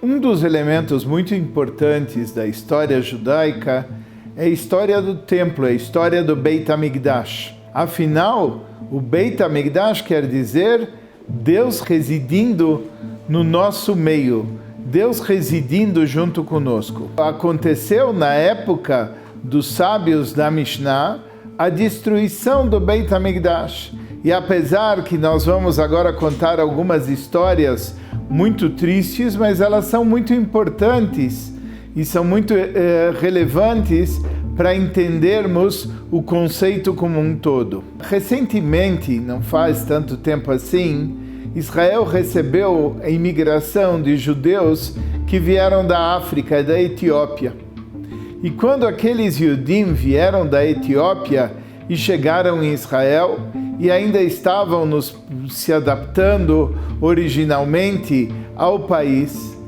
Um dos elementos muito importantes da história judaica é a história do templo, a história do Beit HaMikdash. Afinal, o Beit HaMikdash quer dizer Deus residindo no nosso meio, Deus residindo junto conosco. Aconteceu na época dos sábios da Mishnah a destruição do Beit HaMikdash. E apesar que nós vamos agora contar algumas histórias muito tristes, mas elas são muito importantes e são muito relevantes para entendermos o conceito como um todo. Recentemente, não faz tanto tempo assim, Israel recebeu a imigração de judeus que vieram da África e da Etiópia. E quando aqueles Yudim vieram da Etiópia e chegaram em Israel e ainda estavam se adaptando originalmente ao país,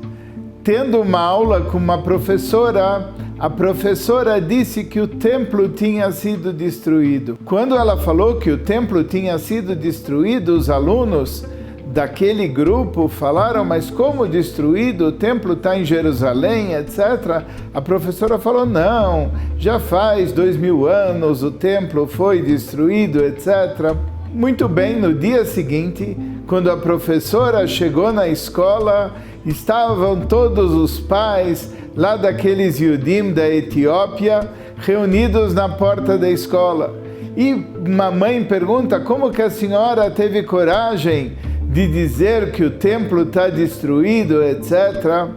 tendo uma aula com uma professora, a professora disse que o templo tinha sido destruído. Quando ela falou que o templo tinha sido destruído, os alunos daquele grupo falaram, mas como destruído? O templo está em Jerusalém, etc. A professora falou, não, já faz 2000 anos o templo foi destruído, etc. Muito bem, no dia seguinte, quando a professora chegou na escola, estavam todos os pais lá daqueles Yudim da Etiópia reunidos na porta da escola. E uma mãe pergunta, como que a senhora teve coragem de dizer que o templo está destruído, etc.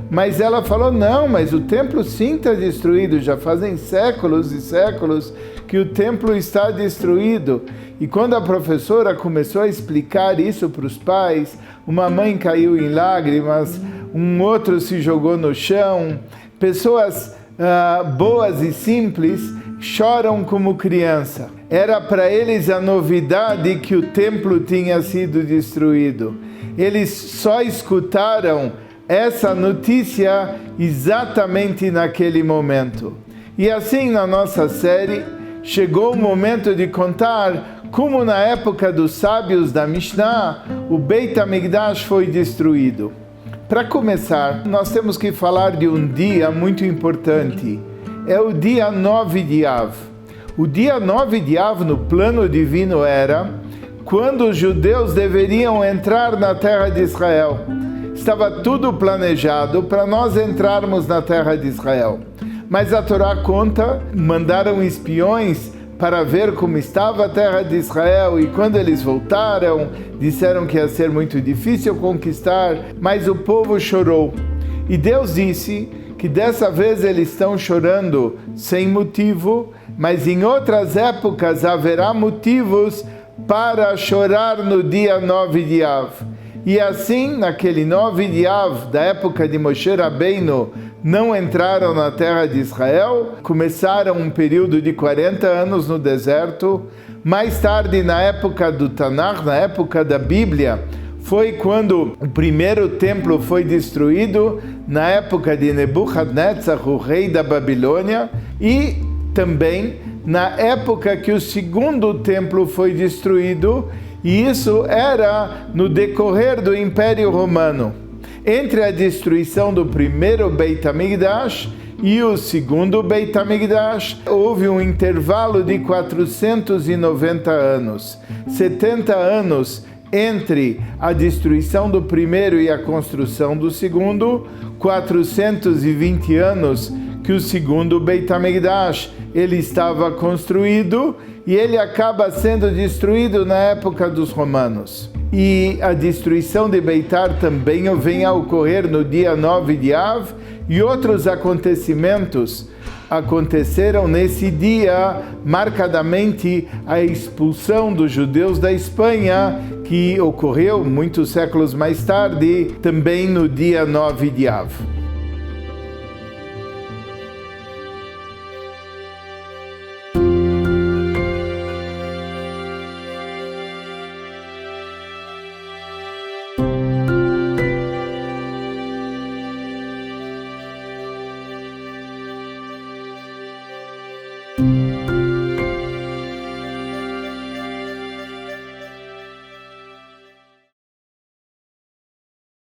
Mas ela falou, não, mas o templo sim está destruído, já fazem séculos e séculos que o templo está destruído. E quando a professora começou a explicar isso para os pais, uma mãe caiu em lágrimas, um outro se jogou no chão, pessoas boas e simples choram como criança. Era para eles a novidade que o templo tinha sido destruído. Eles só escutaram essa notícia exatamente naquele momento. E assim, na nossa série, chegou o momento de contar como na época dos sábios da Mishnah, o Beit HaMikdash foi destruído. Para começar, nós temos que falar de um dia muito importante. É o dia 9 de Av. O dia 9 de Av, no plano divino, era quando os judeus deveriam entrar na terra de Israel. Estava tudo planejado para nós entrarmos na terra de Israel. Mas a Torá conta, mandaram espiões para ver como estava a terra de Israel, e quando eles voltaram, disseram que ia ser muito difícil conquistar, mas o povo chorou. E Deus disse que dessa vez eles estão chorando sem motivo, mas em outras épocas haverá motivos para chorar no dia 9 de Av. E assim, naquele 9 de Av, da época de Moshe Rabbeinu, não entraram na terra de Israel, começaram um período de 40 anos no deserto. Mais tarde, na época do Tanakh, na época da Bíblia, foi quando o primeiro templo foi destruído, na época de Nebuchadnezzar, o rei da Babilônia, e também na época que o segundo templo foi destruído, e isso era no decorrer do Império Romano. Entre a destruição do primeiro Beit HaMikdash e o segundo Beit HaMikdash, houve um intervalo de 490 anos. 70 anos entre a destruição do primeiro e a construção do segundo, 420 anos que o segundo Beit HaMikdash ele estava construído, e ele acaba sendo destruído na época dos romanos. E a destruição de Beitar também vem a ocorrer no dia 9 de Av, e outros acontecimentos aconteceram nesse dia, marcadamente a expulsão dos judeus da Espanha, que ocorreu muitos séculos mais tarde, também no dia 9 de Av.